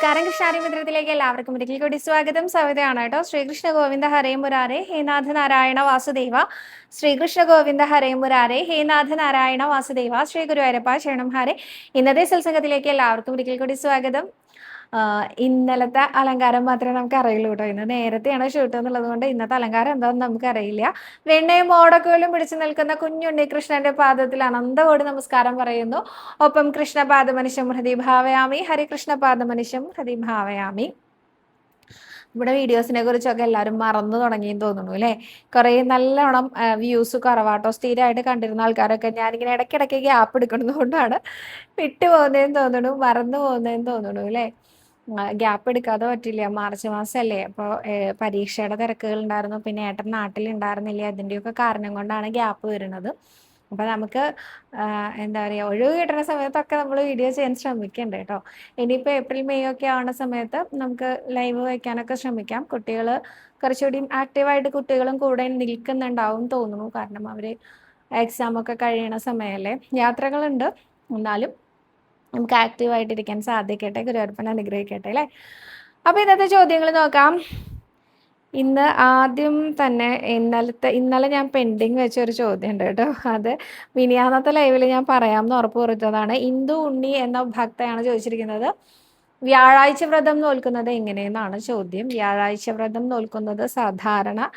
നമസ്കാരം. കൃഷ്ണാരി മിത്രത്തിലേക്ക് എല്ലാവർക്കും ഒരിക്കൽ കൂടി സ്വാഗതം. സവിതയാണ് കേട്ടോ. ശ്രീകൃഷ്ണ ഗോവിന്ദ ഹരേ മുരാരേ ഹേ നാഥ നാരായണ വാസുദേവ. ശ്രീകൃഷ്ണ ഗോവിന്ദ ഹരേ മുരാരേ ഹേ നാഥ നാരായണ വാസുദേവ. ശ്രീ ഗുരുവായൂരപ്പ ശരണം ഹരേ. ഇന്നത്തെ സത്സംഗത്തിലേക്ക് എല്ലാവർക്കും ഒരിക്കൽ കൂടി സ്വാഗതം. ഇന്നലത്തെ അലങ്കാരം മാത്രമേ നമുക്ക് അറിയുള്ളൂ കേട്ടോ. ഇന്ന് നേരത്തെയാണ് ഷൂട്ട് എന്നുള്ളത് കൊണ്ട് ഇന്നത്തെ അലങ്കാരം എന്താണെന്ന് നമുക്ക് അറിയില്ല. വെണ്ണയും മോടക്കോലും പിടിച്ചു നിൽക്കുന്ന കുഞ്ഞുണ്ണി കൃഷ്ണന്റെ പാദത്തിൽ അനന്തകോടി നമസ്കാരം പറയുന്നു. ഒപ്പം കൃഷ്ണപാദമനുഷ്യം ഹൃദി ഭാവയാമി, ഹരികൃഷ്ണപാദമനുഷ്യം ഹൃദി ഭാവയാമി. ഇവിടെ വീഡിയോസിനെ കുറിച്ചൊക്കെ എല്ലാവരും മറന്നു തുടങ്ങിയെന്ന് തോന്നുന്നു അല്ലേ. കുറേ നല്ലോണം വ്യൂസ് കുറവാട്ടോ. സ്ഥിരമായിട്ട് കണ്ടിരുന്ന ആൾക്കാരൊക്കെ ഞാനിങ്ങനെ ഇടയ്ക്കിടയ്ക്ക് ഗ്യാപ്പ് എടുക്കുന്നതുകൊണ്ടാണ് വിട്ടു പോകുന്നതെന്ന് തോന്നുന്നു, മറന്നു പോകുന്നതെന്ന് തോന്നുന്നു അല്ലേ. ഗ്യാപ്പ് എടുക്കാതെ പറ്റില്ല. മാർച്ച് മാസമല്ലേ, അപ്പോൾ പരീക്ഷയുടെ തിരക്കുകൾ ഉണ്ടായിരുന്നു. പിന്നെ ഏട്ടൻ നാട്ടിലുണ്ടായിരുന്നില്ല. അതിൻ്റെയൊക്കെ കാരണം കൊണ്ടാണ് ഗ്യാപ്പ് വരുന്നത്. അപ്പോൾ നമുക്ക് എന്താ പറയുക, ഒഴിവ് കിട്ടുന്ന സമയത്തൊക്കെ നമ്മൾ വീഡിയോ ചെയ്യാൻ ശ്രമിക്കണ്ടേ കേട്ടോ. ഇനിയിപ്പോൾ ഏപ്രിൽ മെയ് ഒക്കെ ആവുന്ന സമയത്ത് നമുക്ക് ലൈവ് വയ്ക്കാനൊക്കെ ശ്രമിക്കാം. കുട്ടികൾ കുറച്ചുകൂടി ആക്റ്റീവായിട്ട് കുട്ടികളും കൂടെ നിൽക്കുന്നുണ്ടാവും തോന്നുന്നു. കാരണം അവർ എക്സാമൊക്കെ കഴിയണ സമയമല്ലേ. യാത്രകളുണ്ട്, എന്നാലും നമുക്ക് ആക്റ്റീവായിട്ടിരിക്കാൻ സാധിക്കട്ടെ. ഗുരുവായൂരപ്പൻ അനുഗ്രഹിക്കട്ടെ അല്ലേ. അപ്പോൾ ഇന്നത്തെ ചോദ്യങ്ങൾ നോക്കാം. ഇന്ന് ആദ്യം തന്നെ ഇന്നലെ ഞാൻ പെൻഡിങ് വെച്ച ഒരു ചോദ്യം ഉണ്ട് കേട്ടോ. അത് മിനിയാന്നത്തെ ലൈവിൽ ഞാൻ പറയാമെന്ന് ഉറപ്പ് വരുത്തതാണ്. ഇന്ദു ഉണ്ണി എന്ന ഭക്തയാണ് ചോദിച്ചിരിക്കുന്നത്, വ്യാഴാഴ്ച വ്രതം നോൽക്കുന്നത് എങ്ങനെയെന്നാണ് ചോദ്യം. വ്യാഴാഴ്ച വ്രതം നോൽക്കുന്നത് സാധാരണ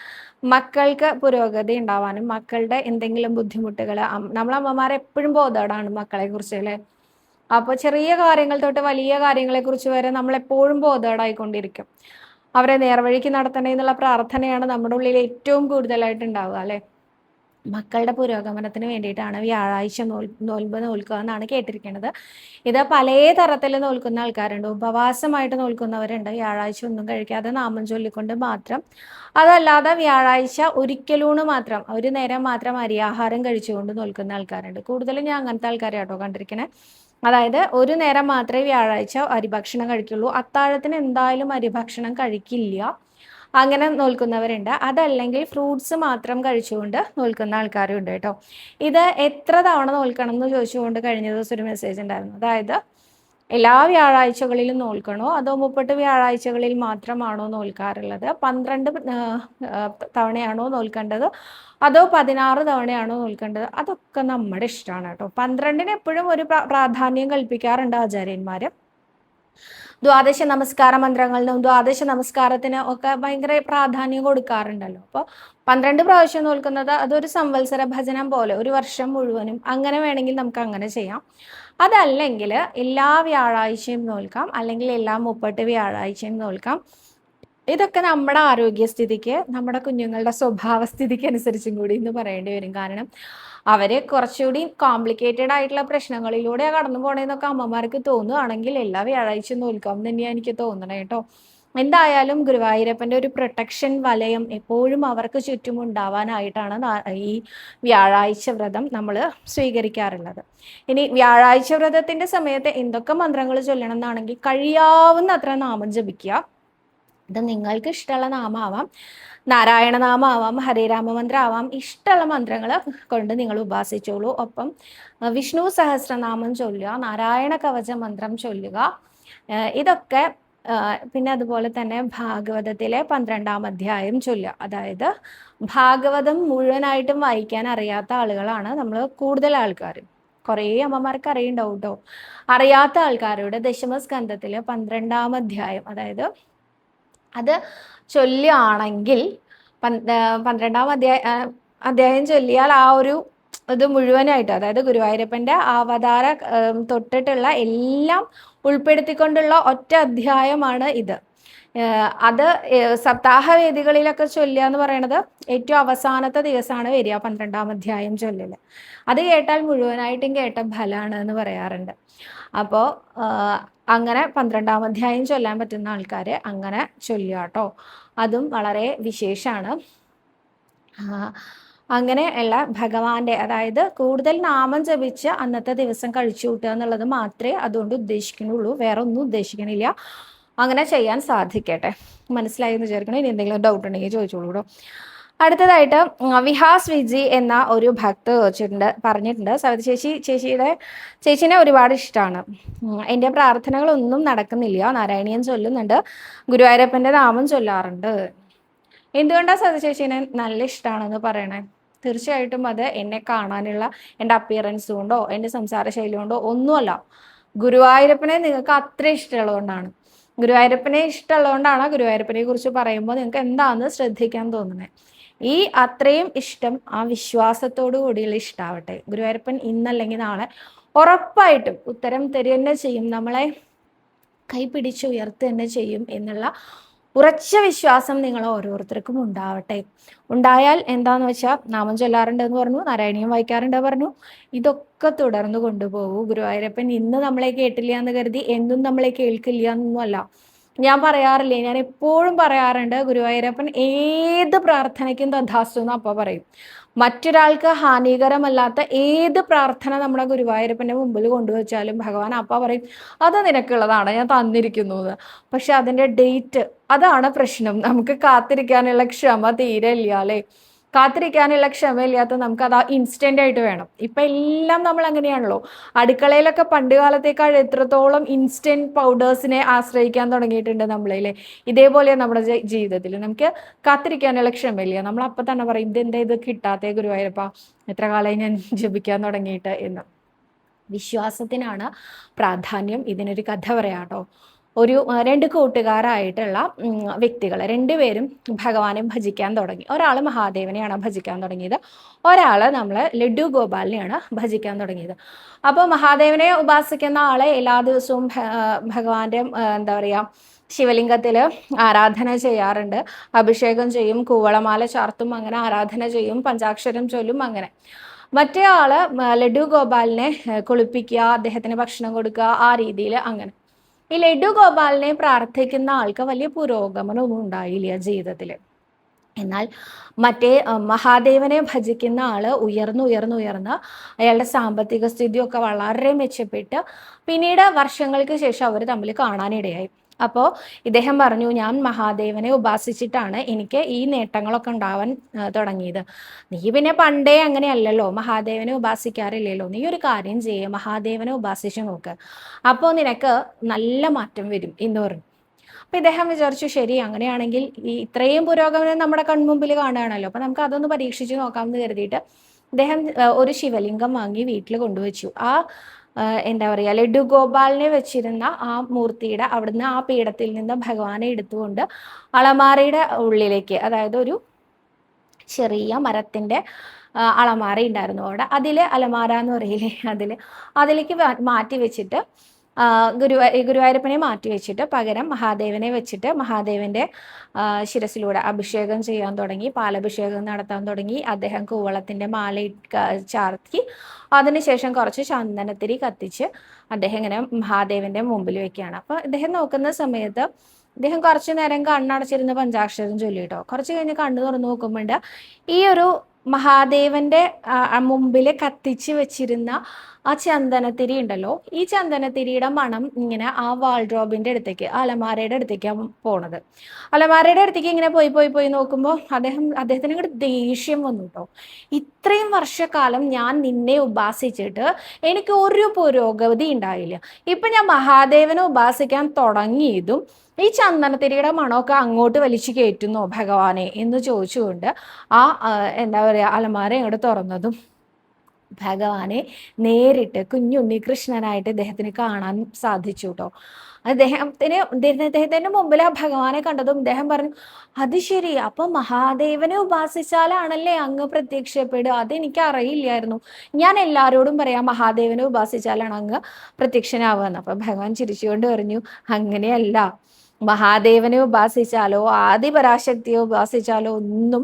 മക്കൾക്ക് പുരോഗതി ഉണ്ടാവാനും മക്കളുടെ എന്തെങ്കിലും ബുദ്ധിമുട്ടുകൾ, നമ്മളമ്മമാർ എപ്പോഴും ബോധേടാണ് മക്കളെ കുറിച്ച് അല്ലേ. അപ്പോൾ ചെറിയ കാര്യങ്ങൾ തൊട്ട് വലിയ കാര്യങ്ങളെ കുറിച്ച് വരെ നമ്മൾ എപ്പോഴും ബോധേടായിക്കൊണ്ടിരിക്കും. അവരെ നേർവഴിക്ക് നടത്തണേ എന്നുള്ള പ്രാർത്ഥനയാണ് നമ്മുടെ ഉള്ളിൽ ഏറ്റവും കൂടുതലായിട്ട് ഉണ്ടാവുക അല്ലേ. മക്കളുടെ പുരോഗമനത്തിന് വേണ്ടിയിട്ടാണ് വ്യാഴാഴ്ച നോൽമ്പ് നോൽക്കുക എന്നാണ് കേട്ടിരിക്കുന്നത്. ഇത് പല തരത്തിൽ നോൽക്കുന്ന ആൾക്കാരുണ്ട്. ഉപവാസമായിട്ട് നോൽക്കുന്നവരുണ്ട്, വ്യാഴാഴ്ച ഒന്നും കഴിക്കാതെ നാമം ചൊല്ലിക്കൊണ്ട് മാത്രം. അതല്ലാതെ വ്യാഴാഴ്ച ഒരിക്കലൂണ് മാത്രം, ഒരു നേരം മാത്രം അരിയാഹാരം കഴിച്ചുകൊണ്ട് നോൽക്കുന്ന ആൾക്കാരുണ്ട്. കൂടുതലും ഞാൻ അങ്ങനത്തെ ആൾക്കാരെ കേട്ടോ കണ്ടിരിക്കണേ. അതായത് ഒരു നേരം മാത്രമേ വ്യാഴാഴ്ച അരിഭക്ഷണം കഴിക്കുള്ളൂ. അത്താഴത്തിന് എന്തായാലും അരിഭക്ഷണം കഴിക്കില്ല. അങ്ങനെ നോൽക്കുന്നവരുണ്ട്. അതല്ലെങ്കിൽ ഫ്രൂട്ട്സ് മാത്രം കഴിച്ചുകൊണ്ട് നോൽക്കുന്ന ആൾക്കാരും ഉണ്ട് കേട്ടോ. ഇത് എത്ര തവണ നോൽക്കണം എന്ന് ചോദിച്ചുകൊണ്ട് കഴിഞ്ഞ ദിവസം ഒരു മെസ്സേജ് ഉണ്ടായിരുന്നു. അതായത് എല്ലാ വ്യാഴാഴ്ചകളിലും നോൽക്കണോ അതോ 30 വ്യാഴാഴ്ചകളിൽ മാത്രമാണോ നോൽക്കാറുള്ളത്, 12 തവണയാണോ നോൽക്കേണ്ടത് അതോ 16 തവണയാണോ നോൽക്കേണ്ടത്, അതൊക്കെ നമ്മുടെ ഇഷ്ടമാണ് കേട്ടോ. 12-ന് എപ്പോഴും ഒരു പ്രാധാന്യം കൽപ്പിക്കാറുണ്ട് ആചാര്യന്മാർ. ദ്വാദശ നമസ്കാര മന്ത്രങ്ങളിലും ദ്വാദശ നമസ്കാരത്തിന് ഒക്കെ ഭയങ്കര പ്രാധാന്യം കൊടുക്കാറുണ്ടല്ലോ. അപ്പോൾ 12 പ്രാവശ്യം നോൽക്കുന്നത് അതൊരു സംവത്സര ഭജനം പോലെ ഒരു വർഷം മുഴുവനും അങ്ങനെ വേണമെങ്കിൽ നമുക്ക് അങ്ങനെ ചെയ്യാം. അതല്ലെങ്കിൽ എല്ലാ വ്യാഴാഴ്ചയും നോൽക്കാം, അല്ലെങ്കിൽ എല്ലാ 30 വ്യാഴാഴ്ചയും നോൽക്കാം. ഇതൊക്കെ നമ്മുടെ ആരോഗ്യസ്ഥിതിക്ക്, നമ്മുടെ കുഞ്ഞുങ്ങളുടെ സ്വഭാവസ്ഥിതിക്ക് അനുസരിച്ചും കൂടി എന്ന് പറയേണ്ടി വരും. കാരണം അവർ കുറച്ചുകൂടി കോംപ്ലിക്കേറ്റഡ് ആയിട്ടുള്ള പ്രശ്നങ്ങളിലൂടെ കടന്നു പോകണമെന്നൊക്കെ അമ്മമാർക്ക് തോന്നുകയാണെങ്കിൽ എല്ലാ വ്യാഴാഴ്ചയും നോൽക്കാം തന്നെയാണ് എനിക്ക് തോന്നണേ കേട്ടോ. എന്തായാലും ഗുരുവായൂരപ്പൻ്റെ ഒരു പ്രൊട്ടക്ഷൻ വലയം എപ്പോഴും അവർക്ക് ചുറ്റും ഉണ്ടാവാനായിട്ടാണ് ഈ വ്യാഴാഴ്ച വ്രതം നമ്മൾ സ്വീകരിക്കാറുള്ളത്. ഇനി വ്യാഴാഴ്ച വ്രതത്തിൻ്റെ സമയത്ത് എന്തൊക്കെ മന്ത്രങ്ങൾ ചൊല്ലണം എന്നാണെങ്കിൽ കഴിയാവുന്ന അത്ര നാമം ജപിക്കുക. ഇത് നിങ്ങൾക്ക് ഇഷ്ടമുള്ള നാമമാവാം, നാരായണ നാമമാവാം, ഹരേരാമമന്ത്രം ആവാം. ഇഷ്ടമുള്ള മന്ത്രങ്ങൾ കൊണ്ട് നിങ്ങൾ ഉപാസിച്ചോളൂ. ഒപ്പം വിഷ്ണു സഹസ്രനാമം ചൊല്ലുക, നാരായണ കവച മന്ത്രം ചൊല്ലുക. ഇതൊക്കെ പിന്നെ അതുപോലെ തന്നെ ഭാഗവതത്തിലെ 12-ാം അധ്യായം ചൊല്ലുക. അതായത് ഭാഗവതം മുഴുവനായിട്ടും വായിക്കാൻ അറിയാത്ത ആളുകളാണ് നമ്മൾ കൂടുതൽ ആൾക്കാർ. കുറേ അമ്മമാർക്ക് അറിയുണ്ടാവും കേട്ടോ. അറിയാത്ത ആൾക്കാരുടെ ദശമസ്കന്ധത്തിൽ 12-ാം അധ്യായം, അതായത് അത് ചൊല്ലുകയാണെങ്കിൽ 12-ാം അധ്യായം ചൊല്ലിയാൽ ആ ഒരു ഇത് മുഴുവനായിട്ട്, അതായത് ഗുരുവായൂരപ്പൻ്റെ അവതാര തൊട്ടിട്ടുള്ള എല്ലാം ഉൾപ്പെടുത്തിക്കൊണ്ടുള്ള ഒറ്റ അധ്യായമാണ് ഇത്. അത് സപ്താഹവേദികളിലൊക്കെ ചൊല്ലുക എന്ന് പറയുന്നത് ഏറ്റവും അവസാനത്തെ ദിവസമാണ് വരിക 12-ാം അധ്യായം ചൊല്ലൽ. അത് കേട്ടാൽ മുഴുവനായിട്ടും കേട്ട ഫലമാണ് എന്ന് പറയാറുണ്ട്. അപ്പോൾ അങ്ങനെ 12-ാം അധ്യായം ചൊല്ലാൻ പറ്റുന്ന ആൾക്കാർ അങ്ങനെ ചൊല്ലുക കേട്ടോ. അതും വളരെ വിശേഷമാണ്. അങ്ങനെയുള്ള ഭഗവാന്റെ, അതായത് കൂടുതൽ നാമം ജപിച്ച് അന്നത്തെ ദിവസം കഴിച്ചു കൂട്ടുക എന്നുള്ളത് മാത്രമേ അതുകൊണ്ട് ഉദ്ദേശിക്കുന്നുള്ളൂ, വേറെ ഒന്നും ഉദ്ദേശിക്കണില്ല. അങ്ങനെ ചെയ്യാൻ സാധിക്കട്ടെ. മനസ്സിലായി എന്ന് വിചാരിക്കണം. ഇനി എന്തെങ്കിലും ഡൗട്ട് ഉണ്ടെങ്കിൽ ചോദിച്ചോളൂ കേട്ടോ. അടുത്തതായിട്ട് വിഹാസ് വിജി എന്ന ഒരു ഭക്ത പറഞ്ഞിട്ടുണ്ട്, സവിത ചേച്ചിനെ ഒരുപാട് ഇഷ്ടമാണ്. എൻ്റെ പ്രാർത്ഥനകളൊന്നും നടക്കുന്നില്ല, നാരായണീയം ചൊല്ലുന്നുണ്ട്, ഗുരുവായൂരപ്പൻ്റെ നാമം ചൊല്ലാറുണ്ട്. എന്തുകൊണ്ടാണ് സവിത ചേച്ചീനെ നല്ല ഇഷ്ടമാണെന്ന് പറയണേ? തീർച്ചയായിട്ടും അത് എന്നെ കാണാനുള്ള എൻ്റെ അപ്പിയറൻസ് കൊണ്ടോ എൻ്റെ സംസാര ശൈലി കൊണ്ടോ ഒന്നുമല്ല. ഗുരുവായൂരപ്പനെ നിങ്ങൾക്ക് അത്ര ഇഷ്ടമുള്ളതുകൊണ്ടാണ്. ഗുരുവായൂരപ്പനെ ഇഷ്ടമുള്ളതുകൊണ്ടാണ് ഗുരുവായൂരപ്പനെ കുറിച്ച് പറയുമ്പോൾ നിങ്ങൾക്ക് എന്താണെന്ന് ശ്രദ്ധിക്കാൻ തോന്നുന്നത്. ഈ അത്രയും ഇഷ്ടം ആ വിശ്വാസത്തോടു കൂടിയുള്ള ഇഷ്ടാവട്ടെ. ഗുരുവായൂരപ്പൻ ഇന്നല്ലെങ്കിൽ നാളെ ഉറപ്പായിട്ടും ഉത്തരം തരിക തന്നെ ചെയ്യും, നമ്മളെ കൈ പിടിച്ച് ഉയർത്തുക തന്നെ ചെയ്യും എന്നുള്ള ഉറച്ച വിശ്വാസം നിങ്ങൾ ഓരോരുത്തർക്കും ഉണ്ടാവട്ടെ. ഉണ്ടായാൽ എന്താന്ന് വെച്ചാൽ നാമം ചൊല്ലാറുണ്ടെന്ന് പറഞ്ഞു, നാരായണീയം വായിക്കാറുണ്ട് പറഞ്ഞു, ഇതൊക്കെ തുടർന്ന് കൊണ്ടുപോകൂ. ഗുരുവായൂരപ്പൻ ഇന്ന് നമ്മളെ കേട്ടില്ല എന്ന് കരുതി എന്നും നമ്മളെ കേൾക്കില്ല എന്നൊന്നുമല്ല. ഞാൻ പറയാറില്ലേ, ഞാൻ എപ്പോഴും പറയാറുണ്ട്, ഗുരുവായൂരപ്പൻ ഏത് പ്രാർത്ഥനയ്ക്കും തഥാസ്തു എന്ന് അപ്പ പറയും. മറ്റൊരാൾക്ക് ഹാനികരമല്ലാത്ത ഏത് പ്രാർത്ഥന നമ്മുടെ ഗുരുവായൂരപ്പൻ്റെ മുമ്പിൽ കൊണ്ടുവച്ചാലും ഭഗവാൻ അപ്പ പറയും അത് നിനക്കുള്ളതാണ്, ഞാൻ തന്നിരിക്കുന്നു എന്ന്. പക്ഷെ അതിൻ്റെ ഡേറ്റ്, അതാണ് പ്രശ്നം. നമുക്ക് കാത്തിരിക്കാനുള്ള ക്ഷമ തീരെ ഇല്ല അല്ലേ? കാത്തിരിക്കാനുള്ള ക്ഷമയില്ലാത്ത നമുക്ക് അത് ഇൻസ്റ്റന്റ് ആയിട്ട് വേണം. ഇപ്പം എല്ലാം നമ്മൾ അങ്ങനെയാണല്ലോ. അടുക്കളയിലൊക്കെ പണ്ട് കാലത്തേക്കാൾ എത്രത്തോളം ഇൻസ്റ്റന്റ് പൗഡേഴ്സിനെ ആശ്രയിക്കാൻ തുടങ്ങിയിട്ടുണ്ട് നമ്മളിലെ. ഇതേപോലെ നമ്മുടെ ജീവിതത്തിൽ നമുക്ക് കാത്തിരിക്കാനുള്ള ക്ഷമയില്ല. നമ്മൾ അപ്പം തന്നെ പറയും ഇതെന്താ ഇത് കിട്ടാത്തേ ഗുരുവായൂരപ്പ, എത്ര കാലമായി ഞാൻ ജപിക്കാൻ തുടങ്ങിയിട്ട് എന്ന്. വിശ്വാസത്തിനാണ് പ്രാധാന്യം. ഇതിനൊരു കഥ പറയാം കേട്ടോ. രണ്ട് കൂട്ടുകാരായിട്ടുള്ള വ്യക്തികൾ രണ്ടുപേരും ഭഗവാനെ ഭജിക്കാൻ തുടങ്ങി. ഒരാൾ മഹാദേവനെയാണ് ഭജിക്കാൻ തുടങ്ങിയത്, ഒരാൾ നമ്മൾ ലഡു ഗോപാലിനെയാണ് ഭജിക്കാൻ തുടങ്ങിയത്. അപ്പോൾ മഹാദേവനെ ഉപാസിക്കുന്ന ആളെ എല്ലാ ദിവസവും ഭഗവാന്റെ എന്താ പറയുക ശിവലിംഗത്തിൽ ആരാധന ചെയ്യാറുണ്ട്, അഭിഷേകം ചെയ്യും, കൂവളമാല ചാർത്തും, അങ്ങനെ ആരാധന ചെയ്യും, പഞ്ചാക്ഷരം ചൊല്ലും. അങ്ങനെ മറ്റേ ആള് ലഡു ഗോപാലിനെ കുളിപ്പിക്കുക, അദ്ദേഹത്തിന് ഭക്ഷണം കൊടുക്കുക, ആ രീതിയിൽ. അങ്ങനെ ഈ ലഡു ഗോപാലിനെ പ്രാർത്ഥിക്കുന്ന ആൾക്ക് വലിയ പുരോഗമനമൊന്നും ഉണ്ടായില്ല ജീവിതത്തിൽ. എന്നാൽ മറ്റേ മഹാദേവനെ ഭജിക്കുന്ന ആള് ഉയർന്ന് അയാളുടെ സാമ്പത്തിക സ്ഥിതിയൊക്കെ വളരെ മെച്ചപ്പെട്ട് പിന്നീട് വർഷങ്ങൾക്ക് ശേഷം അവർ തമ്മിൽ കാണാനിടയായി. അപ്പോൾ ഇദ്ദേഹം പറഞ്ഞു, ഞാൻ മഹാദേവനെ ഉപാസിച്ചിട്ടാണ് എനിക്ക് ഈ നേട്ടങ്ങളൊക്കെ ഉണ്ടാവാൻ തുടങ്ങിയത്. നീ പിന്നെ പണ്ടേ അങ്ങനെയല്ലല്ലോ, മഹാദേവനെ ഉപാസിക്കാറില്ലല്ലോ, നീ ഒരു കാര്യം ചെയ്യേ, മഹാദേവനെ ഉപാസിച്ച് നോക്ക്, അപ്പോൾ നിനക്ക് നല്ല മാറ്റം വരും എന്ന് പറഞ്ഞു. അപ്പം ഇദ്ദേഹം വിചാരിച്ചു, ശരി അങ്ങനെയാണെങ്കിൽ ഈ ഇത്രയും പുരോഗമനം നമ്മുടെ കൺമുമ്പിൽ കാണുകയാണല്ലോ, അപ്പം നമുക്ക് അതൊന്ന് പരീക്ഷിച്ച് നോക്കാമെന്ന് കരുതിയിട്ട് ഇദ്ദേഹം ഒരു ശിവലിംഗം വാങ്ങി വീട്ടിൽ കൊണ്ടുവച്ചു. എന്താ പറയുക ലഡു ഗോപാലിനെ വെച്ചിരുന്ന ആ മൂർത്തിയുടെ അവിടുന്ന് ആ പീഠത്തിൽ നിന്ന് ഭഗവാനെ എടുത്തുകൊണ്ട് അളമാരയുടെ ഉള്ളിലേക്ക്, അതായത് ഒരു ചെറിയ മരത്തിൻ്റെ അളമാര ഉണ്ടായിരുന്നു അവിടെ, അതിൽ അലമാര എന്ന് പറയില്ലേ, അതിലേക്ക് മാറ്റി വെച്ചിട്ട് ഗുരുവായൂരപ്പനെ മാറ്റി വെച്ചിട്ട് പകരം മഹാദേവനെ വെച്ചിട്ട് മഹാദേവൻ്റെ ശിരസിലൂടെ അഭിഷേകം ചെയ്യാൻ തുടങ്ങി, പാലഭിഷേകം നടത്താൻ തുടങ്ങി. അദ്ദേഹം കൂവളത്തിൻ്റെ മാല ചാർത്തി അതിനുശേഷം കുറച്ച് ചന്ദനത്തിരി കത്തിച്ച് അദ്ദേഹം ഇങ്ങനെ മഹാദേവൻ്റെ മുമ്പിൽ വെക്കുകയാണ്. അപ്പോൾ ഇദ്ദേഹം നോക്കുന്ന സമയത്ത് ഇദ്ദേഹം കുറച്ചു നേരം കണ്ണടച്ചിരുന്ന് പഞ്ചാക്ഷരം ചൊല്ലിട്ടോ. കുറച്ച് കഴിഞ്ഞ് കണ്ണു തുറന്നു നോക്കുമ്പോൾ ഈ ഒരു മഹാദേവന്റെ മുമ്പിൽ കത്തിച്ച് വെച്ചിരുന്ന ആ ചന്ദനത്തിരി ഉണ്ടല്ലോ, ഈ ചന്ദനത്തിരിയുടെ മണം ഇങ്ങനെ ആ വാൾഡ്രോബിന്റെ അടുത്തേക്ക്, അലമാരയുടെ അടുത്തേക്കാണ് പോണത്. അലമാരയുടെ അടുത്തേക്ക് ഇങ്ങനെ പോയി നോക്കുമ്പോൾ അദ്ദേഹത്തിന് ഇങ്ങോട്ട് ദേഷ്യം വന്നു കേട്ടോ. ഇത്രയും വർഷക്കാലം ഞാൻ നിന്നെ ഉപാസിച്ചിട്ട് എനിക്ക് ഒരു പുരോഗതി ഉണ്ടായില്ല, ഇപ്പൊ ഞാൻ മഹാദേവനെ ഉപാസിക്കാൻ തുടങ്ങിയതും ഈ ചന്ദനത്തിരിയുടെ മണമൊക്കെ അങ്ങോട്ട് വലിച്ചു കയറ്റുന്നോ ഭഗവാനെ എന്ന് ചോദിച്ചുകൊണ്ട് എന്താ പറയുക അലമാര ഇങ്ങോട്ട് തുറന്നതും ഭഗവാനെ നേരിട്ട് കുഞ്ഞുണ്ണി കൃഷ്ണനായിട്ട് ഇദ്ദേഹത്തിന് കാണാൻ സാധിച്ചു കേട്ടോ. അദ്ദേഹത്തിന്റെ മുമ്പിൽ ആ ഭഗവാനെ കണ്ടതും ഇദ്ദേഹം പറഞ്ഞു, അത് ശരി, അപ്പൊ മഹാദേവനെ ഉപാസിച്ചാലാണല്ലേ അങ്ങ് പ്രത്യക്ഷപ്പെടുക, അതെനിക്ക് അറിയില്ലായിരുന്നു, ഞാൻ എല്ലാവരോടും പറയാം മഹാദേവനെ ഉപാസിച്ചാലാണ് അങ്ങ് പ്രത്യക്ഷനാവുക. അപ്പൊ ഭഗവാൻ ചിരിച്ചുകൊണ്ട് പറഞ്ഞു, അങ്ങനെയല്ല, മഹാദേവനെ ഉപാസിച്ചാലോ ആദിപരാശക്തിയെ ഉപാസിച്ചാലോ ഒന്നും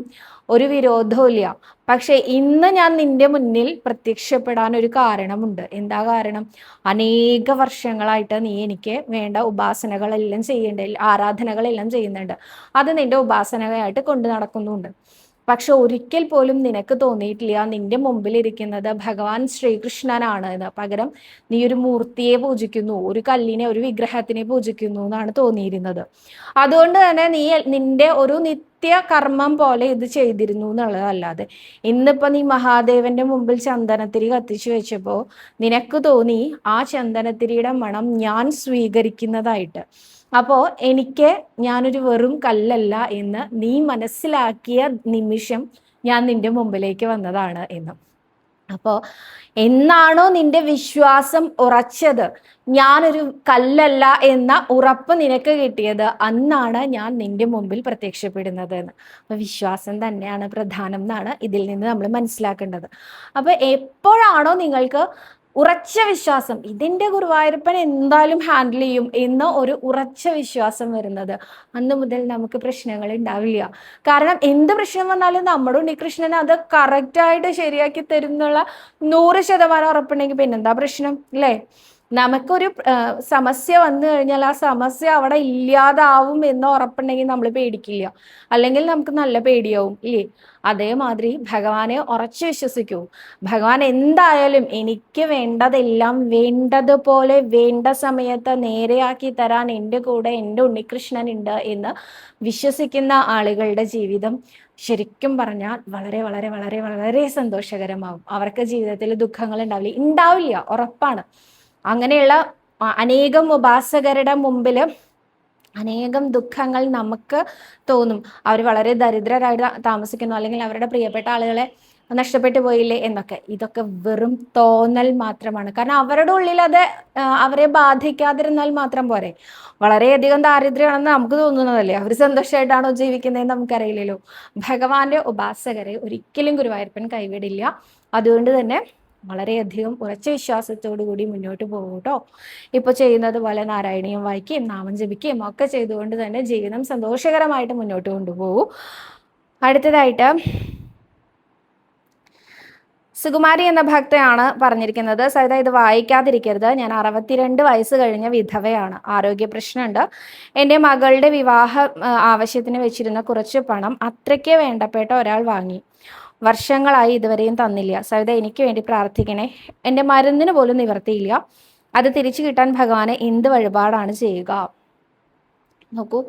ഒരു വിരോധവും ഇല്ല. പക്ഷെ ഇന്ന് ഞാൻ നിന്റെ മുന്നിൽ പ്രത്യക്ഷപ്പെടാൻ ഒരു കാരണമുണ്ട്. എന്താ കാരണം? അനേക വർഷങ്ങളായിട്ട് നീ എനിക്ക് വേണ്ട ഉപാസനകളെല്ലാം ചെയ്യേണ്ട, ആരാധനകളെല്ലാം ചെയ്യുന്നുണ്ട്, അത് നിന്റെ ഉപാസനയായിട്ട് കൊണ്ടു നടക്കുന്നുണ്ട്. പക്ഷെ ഒരിക്കൽ പോലും നിനക്ക് തോന്നിയിട്ടില്ല നിന്റെ മുമ്പിൽ ഇരിക്കുന്നത് ഭഗവാൻ ശ്രീകൃഷ്ണനാണ് എന്ന്. പകരം നീ ഒരു മൂർത്തിയെ പൂജിക്കുന്നു, ഒരു കല്ലിനെ, ഒരു വിഗ്രഹത്തിനെ പൂജിക്കുന്നു എന്നാണ് തോന്നിയിരുന്നത്. അതുകൊണ്ട് തന്നെ നീ നിന്റെ ഒരു നിത്യ കർമ്മം പോലെ ഇത് ചെയ്തിരുന്നു എന്നുള്ളതല്ലാതെ ഇന്നിപ്പോ നീ മഹാദേവന്റെ മുമ്പിൽ ചന്ദനത്തിരി കത്തിച്ചു വെച്ചപ്പോ നിനക്ക് തോന്നി ആ ചന്ദനത്തിരിയുടെ മണം ഞാൻ സ്വീകരിക്കുന്നതായിട്ട്. അപ്പോൾ എനിക്ക് ഞാനൊരു വെറും കല്ലല്ല എന്ന് നീ മനസ്സിലാക്കിയ നിമിഷം ഞാൻ നിന്റെ മുമ്പിലേക്ക് വന്നതാണ് എന്ന്. അപ്പോൾ എന്നാണോ നിന്റെ വിശ്വാസം ഉറച്ചത്, ഞാനൊരു കല്ലല്ല എന്ന ഉറപ്പ് നിനക്ക് കിട്ടിയത്, അന്നാണ് ഞാൻ നിന്റെ മുമ്പിൽ പ്രത്യക്ഷപ്പെടുന്നത് എന്ന്. അപ്പൊ വിശ്വാസം തന്നെയാണ് പ്രധാനം എന്നാണ് ഇതിൽ നിന്ന് നമ്മൾ മനസ്സിലാക്കേണ്ടത്. അപ്പൊ എപ്പോഴാണോ നിങ്ങൾക്ക് ഉറച്ച വിശ്വാസം, ഇതിന്റെ ഗുരുവായൂരപ്പൻ എന്തായാലും ഹാൻഡിൽ ചെയ്യും എന്ന ഒരു ഉറച്ച വിശ്വാസം വരുന്നത്, അന്ന് മുതൽ നമുക്ക് പ്രശ്നങ്ങൾ ഉണ്ടാവില്ല. കാരണം എന്ത് പ്രശ്നം വന്നാലും നമ്മുടെ ഉണ്ണികൃഷ്ണൻ അത് കറക്റ്റായിട്ട് ശരിയാക്കി തരുന്നുള്ള 100% ഉറപ്പുണ്ടെങ്കിൽ പിന്നെന്താ പ്രശ്നം, അല്ലേ? നമുക്കൊരു സമസ്യ വന്നു കഴിഞ്ഞാൽ ആ സമസ്യ അവിടെ ഇല്ലാതാവും എന്ന് ഉറപ്പുണ്ടെങ്കിൽ നമ്മൾ പേടിക്കില്ല, അല്ലെങ്കിൽ നമുക്ക് നല്ല പേടിയാവും, ഇല്ലേ? അതേമാതിരി ഭഗവാനെ ഉറച്ചു വിശ്വസിക്കൂ. ഭഗവാൻ എന്തായാലും എനിക്ക് വേണ്ടതെല്ലാം വേണ്ടതുപോലെ വേണ്ട സമയത്ത് നേരെയാക്കി തരാൻ എൻ്റെ കൂടെ എൻ്റെ ഉണ്ണികൃഷ്ണൻ ഉണ്ട് എന്ന് വിശ്വസിക്കുന്ന ആളുകളുടെ ജീവിതം ശരിക്കും പറഞ്ഞാൽ വളരെ വളരെ വളരെ വളരെ സന്തോഷകരമാവും. അവർക്ക് ജീവിതത്തിൽ ദുഃഖങ്ങൾ ഉണ്ടാവില്ല, ഉറപ്പാണ്. അങ്ങനെയുള്ള അനേകം ഉപാസകരുടെ മുമ്പിൽ അനേകം ദുഃഖങ്ങൾ നമുക്ക് തോന്നും. അവർ വളരെ ദരിദ്രരായിട്ട് താമസിക്കുന്നു, അല്ലെങ്കിൽ അവരുടെ പ്രിയപ്പെട്ട ആളുകളെ നഷ്ടപ്പെട്ടു പോയില്ലേ എന്നൊക്കെ. ഇതൊക്കെ വെറും തോന്നൽ മാത്രമാണ്. കാരണം അവരുടെ ഉള്ളിൽ അത് അവരെ ബാധിക്കാതിരുന്നാൽ മാത്രം പോരെ. വളരെയധികം ദാരിദ്ര്യമാണെന്ന് നമുക്ക് തോന്നുന്നതല്ലേ, അവർ സന്തോഷമായിട്ടാണോ ജീവിക്കുന്നതെന്ന് നമുക്കറിയില്ലല്ലോ. ഭഗവാന്റെ ഉപാസകരെ ഒരിക്കലും ഗുരുവായൂരപ്പൻ കൈവിടില്ല. അതുകൊണ്ട് തന്നെ വളരെയധികം ഉറച്ച വിശ്വാസത്തോടു കൂടി മുന്നോട്ട് പോകും കേട്ടോ. ഇപ്പൊ ചെയ്യുന്നത് പോലെ നാരായണീയം വായിക്കുകയും നാമം ജപിക്കുകയും ഒക്കെ ചെയ്തുകൊണ്ട് തന്നെ ജീവിതം സന്തോഷകരമായിട്ട് മുന്നോട്ട് കൊണ്ടുപോകൂ. അടുത്തതായിട്ട് സുകുമാരി എന്ന ഭക്തയാണ് പറഞ്ഞിരിക്കുന്നത്, സൈത ഇത് വായിക്കാതിരിക്കരുത്. ഞാൻ 62 വയസ്സ് കഴിഞ്ഞ വിധവയാണ്, ആരോഗ്യ പ്രശ്നമുണ്ട്. എൻ്റെ മകളുടെ വിവാഹ ആവശ്യത്തിന് വെച്ചിരുന്ന കുറച്ച് പണം അത്രയ്ക്ക് വേണ്ടപ്പെട്ട ഒരാൾ വാങ്ങി. വർഷങ്ങളായി ഇതുവരെയും തന്നില്ല. സവിത എനിക്ക് വേണ്ടി പ്രാർത്ഥിക്കണേ. എൻ്റെ മരുന്നിന് പോലും നിവർത്തിയില്ല. അത് തിരിച്ചു കിട്ടാൻ ഭഗവാനെ എന്ത് വഴിപാടാണ് ചെയ്യുക? നോക്കൂ,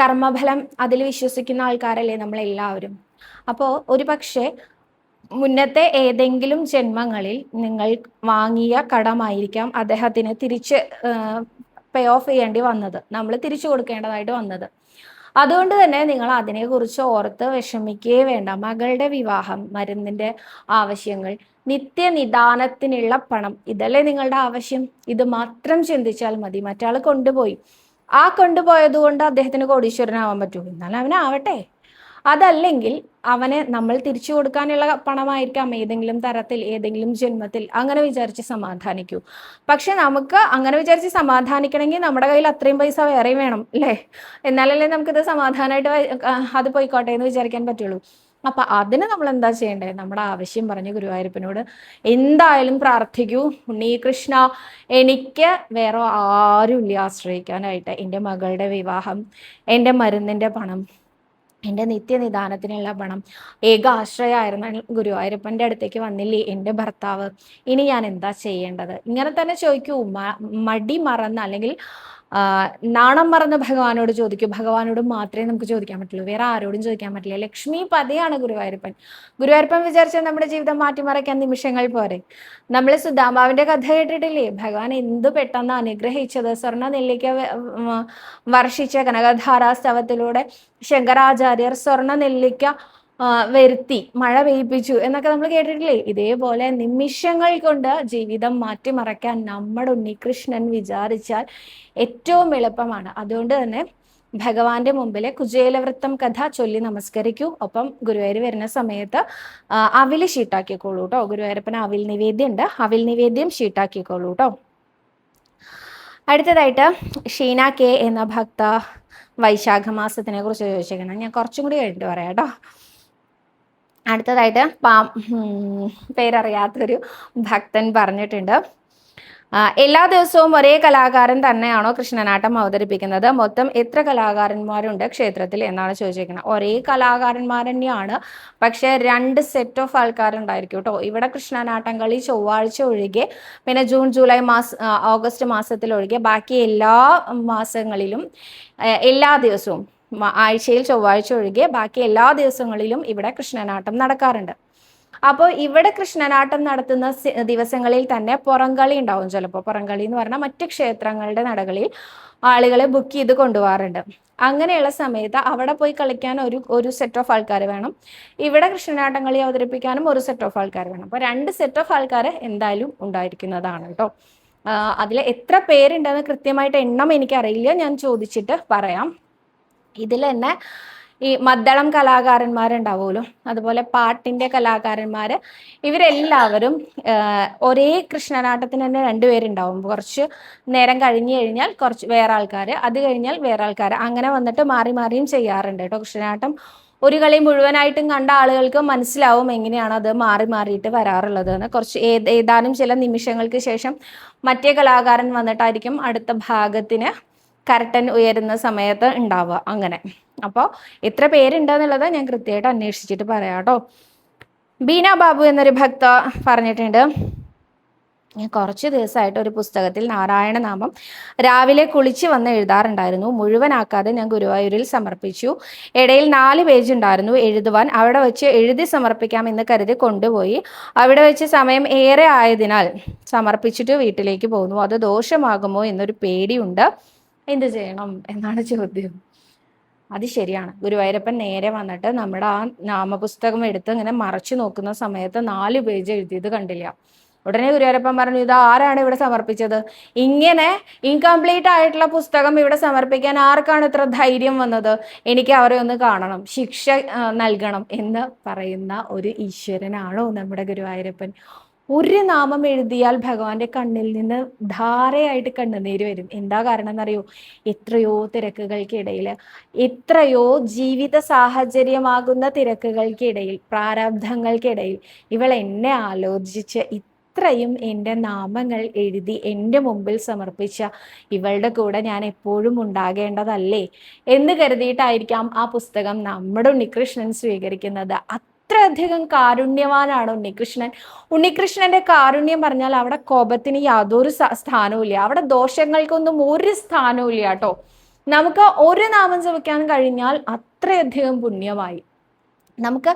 കർമ്മഫലം അതിൽ വിശ്വസിക്കുന്ന ആൾക്കാരല്ലേ നമ്മളെല്ലാവരും. അപ്പോൾ ഒരു പക്ഷേ മുന്നത്തെ ഏതെങ്കിലും ജന്മങ്ങളിൽ നിങ്ങൾ വാങ്ങിയ കടമായിരിക്കാം അദ്ദേഹത്തിന് തിരിച്ച് പേ ഓഫ് ചെയ്യേണ്ടി വന്നത്, നമ്മൾ തിരിച്ചു കൊടുക്കേണ്ടതായിട്ട് വന്നത്. അതുകൊണ്ട് തന്നെ നിങ്ങൾ അതിനെക്കുറിച്ച് ഓർത്ത് വിഷമിക്കുകയേ വേണ്ട. മകളുടെ വിവാഹം, മരുന്നിൻ്റെ ആവശ്യങ്ങൾ, നിത്യനിദാനത്തിനുള്ള പണം, ഇതല്ലേ നിങ്ങളുടെ ആവശ്യം? ഇത് മാത്രം ചിന്തിച്ചാൽ മതി. മറ്റാൾ കൊണ്ടുപോയി, ആ കൊണ്ടുപോയത് കൊണ്ട് അദ്ദേഹത്തിന് കോടീശ്വരനാവാൻ പറ്റുമോ? എന്നാൽ അവനാവട്ടെ. അതല്ലെങ്കിൽ അവനെ നമ്മൾ തിരിച്ചു കൊടുക്കാനുള്ള പണമായിരിക്കാം ഏതെങ്കിലും തരത്തിൽ, ഏതെങ്കിലും ജന്മത്തിൽ. അങ്ങനെ വിചാരിച്ച് സമാധാനിക്കൂ. പക്ഷെ നമുക്ക് അങ്ങനെ വിചാരിച്ച് സമാധാനിക്കണമെങ്കിൽ നമ്മുടെ കയ്യിൽ അത്രയും പൈസ വേറെയും വേണം, അല്ലേ? എന്നാലല്ലേ നമുക്കിത് സമാധാനമായിട്ട് അത് പോയിക്കോട്ടെ എന്ന് വിചാരിക്കാൻ പറ്റുള്ളൂ. അപ്പൊ അതിന് നമ്മൾ എന്താ ചെയ്യേണ്ടത്? നമ്മുടെ ആവശ്യം പറഞ്ഞ് ഗുരുവായൂരപ്പനോട് എന്തായാലും പ്രാർത്ഥിക്കൂ. ഉണ്ണീ കൃഷ്ണ, എനിക്ക് വേറെ ആരുമില്ല ആശ്രയിക്കാനായിട്ട്. എൻ്റെ മകളുടെ വിവാഹം, എൻ്റെ മരുന്നിൻ്റെ പണം, എൻ്റെ നിത്യനിദാനത്തിനുള്ള പണം, ഏക ആശ്രയമായിരുന്ന ഗുരുവായൂരപ്പൻ്റെ അടുത്തേക്ക് വന്നില്ലേ എൻ്റെ ഭർത്താവ്, ഇനി ഞാൻ എന്താ ചെയ്യേണ്ടത്? ഇങ്ങനെ തന്നെ ചോദിക്കൂ. മടി മറന്ന് അല്ലെങ്കിൽ നാണം മറന്ന് ഭഗവാനോട് ചോദിക്കൂ. ഭഗവാനോട് മാത്രമേ നമുക്ക് ചോദിക്കാൻ പറ്റുള്ളൂ, വേറെ ആരോടും ചോദിക്കാൻ പറ്റില്ല. ലക്ഷ്മി പതിയാണ് ഗുരുവായൂരപ്പൻ. ഗുരുവായൂരപ്പൻ വിചാരിച്ചാൽ നമ്മുടെ ജീവിതം മാറ്റിമറിക്കാൻ നിമിഷങ്ങൾ പോരെ. നമ്മൾ സുദാമാവിന്റെ കഥ കേട്ടിട്ടില്ലേ? ഭഗവാൻ എന്ത് പെട്ടെന്ന് അനുഗ്രഹിച്ചത്. സ്വർണ്ണ നെല്ലിക്ക വർഷിച്ച കനകധാരാസ്തവത്തിലൂടെ ശങ്കരാചാര്യർ സ്വർണ്ണ നെല്ലിക്ക വരുത്തി മഴ പെയ്യിപ്പിച്ചു എന്നൊക്കെ നമ്മൾ കേട്ടിട്ടില്ലേ? ഇതേപോലെ നിമിഷങ്ങൾ കൊണ്ട് ജീവിതം മാറ്റിമറയ്ക്കാൻ നമ്മുടെ ഉണ്ണികൃഷ്ണൻ വിചാരിച്ചാൽ ഏറ്റവും എളുപ്പമാണ്. അതുകൊണ്ട് തന്നെ ഭഗവാന്റെ മുമ്പിലെ കുചേലവൃത്തം കഥ ചൊല്ലി നമസ്കരിക്കൂ. ഒപ്പം ഗുരുവായൂർ വരുന്ന സമയത്ത് അവിൽ ഷീട്ടാക്കിക്കോളൂ കേട്ടോ. ഗുരുവായൂരപ്പന് അവിൽ നിവേദ്യം ഉണ്ട്, അവിൽ നിവേദ്യം ഷീട്ടാക്കിക്കോളൂ കേട്ടോ. അടുത്തതായിട്ട് ഷീന കെ എന്ന ഭക്ത വൈശാഖ മാസത്തിനെ കുറിച്ച് ചോദിച്ചേക്കണം. ഞാൻ കുറച്ചും കൂടി കഴിഞ്ഞിട്ട് പറയാം കേട്ടോ. അടുത്തതായിട്ട് പേരറിയാത്തൊരു ഭക്തൻ പറഞ്ഞിട്ടുണ്ട്, എല്ലാ ദിവസവും ഒരേ കലാകാരൻ തന്നെയാണോ കൃഷ്ണനാട്ടം അവതരിപ്പിക്കുന്നത്? മൊത്തം എത്ര കലാകാരന്മാരുണ്ട് ക്ഷേത്രത്തിൽ എന്നാണ് ചോദിച്ചിരിക്കുന്നത്. ഒരേ കലാകാരന്മാർ തന്നെയാണ്, പക്ഷെ 2 സെറ്റ് ഓഫ് ആൾക്കാരുണ്ടായിരിക്കും കേട്ടോ. ഇവിടെ കൃഷ്ണനാട്ടം കളി ചൊവ്വാഴ്ച ഒഴികെ, പിന്നെ ജൂൺ ജൂലൈ ഓഗസ്റ്റ് മാസത്തിൽ ഒഴികെ ബാക്കി എല്ലാ മാസങ്ങളിലും എല്ലാ ദിവസവും ആഴ്ചയിൽ ചൊവ്വാഴ്ച ഒഴികെ ബാക്കി എല്ലാ ദിവസങ്ങളിലും ഇവിടെ കൃഷ്ണനാട്ടം നടക്കാറുണ്ട്. അപ്പോൾ ഇവിടെ കൃഷ്ണനാട്ടം നടത്തുന്ന ദിവസങ്ങളിൽ തന്നെ പുറംകളി ഉണ്ടാവും. ചിലപ്പോൾ പുറംകളി എന്ന് പറഞ്ഞാൽ മറ്റ് ക്ഷേത്രങ്ങളുടെ നടകളിൽ ആളുകളെ ബുക്ക് ചെയ്ത് കൊണ്ടുപോകാറുണ്ട്. അങ്ങനെയുള്ള സമയത്ത് അവിടെ പോയി കളിക്കാൻ ഒരു സെറ്റ് ഓഫ് ആൾക്കാർ വേണം, ഇവിടെ കൃഷ്ണനാട്ടം കളി അവതരിപ്പിക്കാനും ഒരു സെറ്റ് ഓഫ് ആൾക്കാർ വേണം. അപ്പോൾ 2 സെറ്റ് ഓഫ് ആൾക്കാർ എന്തായാലും ഉണ്ടായിരിക്കുന്നതാണ് കേട്ടോ. അതിൽ എത്ര പേരുണ്ടെന്ന് കൃത്യമായിട്ട് എണ്ണം എനിക്കറിയില്ല, ഞാൻ ചോദിച്ചിട്ട് പറയാം. ഇതിൽ തന്നെ ഈ മദ്ദളം കലാകാരന്മാരുണ്ടാവുമല്ലോ, അതുപോലെ പാട്ടിൻ്റെ കലാകാരന്മാർ, ഇവരെല്ലാവരും ഒരേ കൃഷ്ണനാട്ടത്തിന് തന്നെ 2 പേരുണ്ടാവും. കുറച്ച് നേരം കഴിഞ്ഞ് കഴിഞ്ഞാൽ കുറച്ച് വേറെ ആൾക്കാർ, അത് കഴിഞ്ഞാൽ വേറെ ആൾക്കാർ, അങ്ങനെ വന്നിട്ട് മാറി മാറിയും ചെയ്യാറുണ്ട് കേട്ടോ. കൃഷ്ണനാട്ടം ഒരു കളി മുഴുവനായിട്ടും കണ്ട ആളുകൾക്ക് മനസ്സിലാവും എങ്ങനെയാണ് അത് മാറി മാറിയിട്ട് വരാറുള്ളത് എന്ന്. കുറച്ച് ഏതാനും ചില നിമിഷങ്ങൾക്ക് ശേഷം മറ്റേ കലാകാരൻ വന്നിട്ടായിരിക്കും അടുത്ത ഭാഗത്തിന് കർട്ടൻ ഉയരുന്ന സമയത്ത് ഉണ്ടാവുക. അങ്ങനെ അപ്പോൾ എത്ര പേരുണ്ടെന്നുള്ളത് ഞാൻ കൃത്യമായിട്ട് അന്വേഷിച്ചിട്ട് പറയാം കേട്ടോ. ബീന ബാബു എന്നൊരു ഭക്ത പറഞ്ഞിട്ടുണ്ട്, ഞാൻ കുറച്ച് ദിവസമായിട്ട് ഒരു പുസ്തകത്തിൽ നാരായണനാമം രാവിലെ കുളിച്ച് വന്ന് എഴുതാറുണ്ടായിരുന്നു. മുഴുവനാക്കാതെ ഞാൻ ഗുരുവായൂരിൽ സമർപ്പിച്ചു. ഇടയിൽ 4 പേജ് ഉണ്ടായിരുന്നു എഴുതുവാൻ. അവിടെ വെച്ച് എഴുതി സമർപ്പിക്കാം എന്ന് കരുതി കൊണ്ടുപോയി. അവിടെ വെച്ച് സമയം ഏറെ ആയതിനാൽ സമർപ്പിച്ചിട്ട് വീട്ടിലേക്ക് പോകുന്നു. അത് ദോഷമാകുമോ എന്നൊരു പേടിയുണ്ട്, എന്ത് ചെയ്യണം എന്നാണ് ചോദ്യം. അത് ശരിയാണ്. ഗുരുവായൂരപ്പൻ നേരെ വന്നിട്ട് നമ്മുടെ ആ നാമപുസ്തകം എടുത്ത് ഇങ്ങനെ മറച്ചു നോക്കുന്ന സമയത്ത് 4 പേജ് എഴുതിയത് കണ്ടില്ല. ഉടനെ ഗുരുവായൂരപ്പൻ പറഞ്ഞു, ഇത് ആരാണ് ഇവിടെ സമർപ്പിച്ചത്? ഇങ്ങനെ ഇൻകംപ്ലീറ്റ് ആയിട്ടുള്ള പുസ്തകം ഇവിടെ സമർപ്പിക്കാൻ ആർക്കാണ് ഇത്ര ധൈര്യം വന്നത്? എനിക്ക് അവരെ ഒന്ന് കാണണം, ശിക്ഷ നൽകണം എന്ന് പറയുന്ന ഒരു ഈശ്വരനാണോ നമ്മുടെ ഗുരുവായൂരപ്പൻ? ഒരു നാമം എഴുതിയാൽ ഭഗവാന്റെ കണ്ണിൽ നിന്ന് ധാരയായിട്ട് കണ്ണുനീര് വരും. എന്താ കാരണം എന്നറിയോ? എത്രയോ തിരക്കുകൾക്കിടയിൽ, എത്രയോ ജീവിത സാഹചര്യമാകുന്ന തിരക്കുകൾക്കിടയിൽ, പ്രാരബ്ധങ്ങൾക്കിടയിൽ ഇവൾ എന്നെ ആലോചിച്ച് ഇത്രയും എൻ്റെ നാമങ്ങൾ എഴുതി എൻ്റെ മുമ്പിൽ സമർപ്പിച്ച ഇവളുടെ കൂടെ ഞാൻ എപ്പോഴും ഉണ്ടാകേണ്ടതല്ലേ എന്ന് കരുതിയിട്ടായിരിക്കാം ആ പുസ്തകം നമ്മുടെ ഉണ്ണികൃഷ്ണൻ സ്വീകരിക്കുന്നത്. അത്രയധികം കാരുണ്യവാനാണ് ഉണ്ണികൃഷ്ണൻ. ഉണ്ണികൃഷ്ണന്റെ കാരുണ്യം പറഞ്ഞാൽ അവിടെ കോപത്തിന് യാതൊരു സ്ഥാനവും ഇല്ല, അവിടെ ദോഷങ്ങൾക്കൊന്നും ഒരു സ്ഥാനവും ഇല്ല കേട്ടോ. നമുക്ക് ഒരു നാമം ജപിക്കാൻ കഴിഞ്ഞാൽ അത്രയധികം പുണ്യമായി. നമുക്ക്